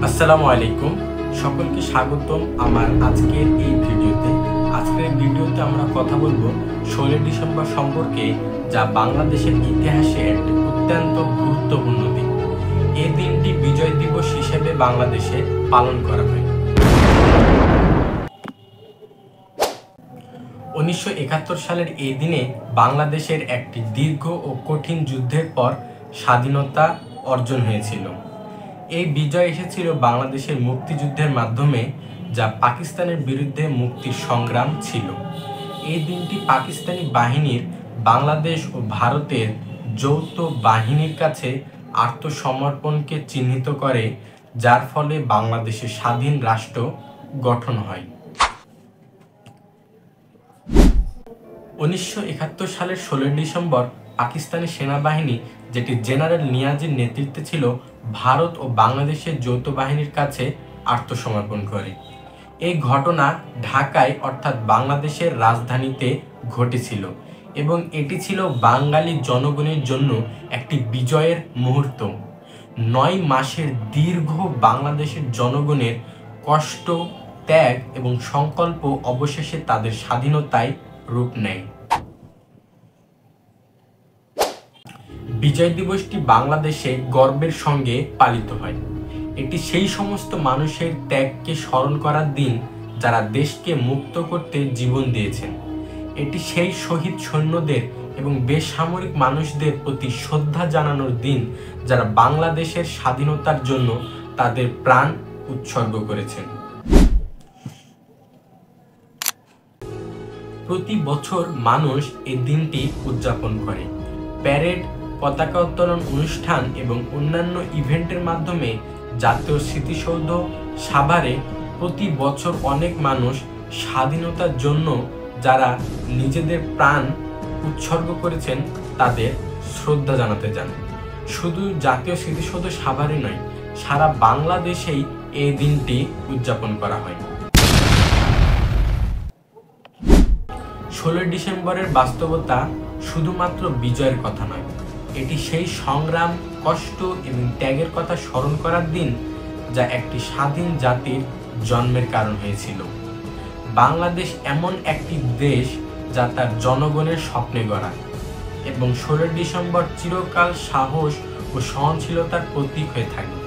আসসালামু আলাইকুম, সকলকে স্বাগতম আমার আজকের এই ভিডিওতে। আজকের ভিডিওতে আমরা কথা বলবো 16 ডিসেম্বর সম্পর্কে, যা বাংলাদেশের ইতিহাসে একটি অত্যন্ত গুরুত্বপূর্ণ দিন। এই দিনটি বিজয় দিবস হিসেবে বাংলাদেশে পালন করা হয়। 1971 সালের এই দিনে বাংলাদেশের একটি দীর্ঘ ও কঠিন যুদ্ধের পর স্বাধীনতা অর্জন হয়েছিল। এই বিজয় এসেছিল বাংলাদেশের মুক্তিযুদ্ধের মাধ্যমে, যা পাকিস্তানের বিরুদ্ধে মুক্তির সংগ্রাম ছিল। এই দিনটি পাকিস্তানি বাহিনীর বাংলাদেশ ও ভারতের যৌথ বাহিনীর কাছে আত্মসমর্পণকে চিহ্নিত করে, যার ফলে বাংলাদেশের স্বাধীন রাষ্ট্র গঠন হয়। 1971 সালের 16 ডিসেম্বর পাকিস্তানি সেনাবাহিনী, যেটি জেনারেল নিয়াজির নেতৃত্বে ছিল, ভারত ও বাংলাদেশের যৌথ বাহিনীর কাছে আত্মসমর্পণ করে। এই ঘটনা ঢাকায় অর্থাৎ বাংলাদেশের রাজধানীতে ঘটেছিল এবং এটি ছিল বাঙালি জনগণের জন্য একটি বিজয়ের মুহূর্ত। 9 মাসের দীর্ঘ বাংলাদেশের জনগণের কষ্ট, ত্যাগ এবং সংকল্প অবশেষে তাদের স্বাধীনতায় রূপ নেয়। বিজয় দিবসটি বাংলাদেশে গর্বের সঙ্গে পালিত হয়। এটি সেই সমস্ত মানুষের ত্যাগকে স্মরণ করার দিন, যারা দেশকে মুক্ত করতে জীবন দিয়েছেন। এটি সেই শহীদ সৈন্যদের এবং বেসামরিক মানুষদের প্রতি শ্রদ্ধা জানানোর দিন, যারা বাংলাদেশের স্বাধীনতার জন্য তাদের প্রাণ উৎসর্গ করেছেন। প্রতি বছর মানুষ এই দিনটি উদযাপন করে। প্যারেড, পতাকা উত্তোলন অনুষ্ঠান এবং অন্যান্য ইভেন্টের মাধ্যমে জাতীয় স্মৃতিসৌধ সাভারে প্রতি বছর অনেক মানুষ স্বাধীনতার জন্য যারা নিজেদের প্রাণ উৎসর্গ করেছেন তাদের শ্রদ্ধা জানাতে যান। শুধু জাতীয় স্মৃতিসৌধ সাভারে নয়, সারা বাংলাদেশেই এই দিনটি উদযাপন করা হয়। 16 ডিসেম্বরের বাস্তবতা শুধুমাত্র বিজয়ের কথা নয়, এটি সেই সংগ্রাম, কষ্ট এবং ত্যাগের কথা স্মরণ করার দিন, যা একটি স্বাধীন জাতির জন্মের কারণ হয়েছিল। বাংলাদেশ এমন একটি দেশ যা তার জনগণের স্বপ্নে গড়া, এবং 16 ডিসেম্বর চিরকাল সাহস ও সহনশীলতার প্রতীক হয়ে থাকবে।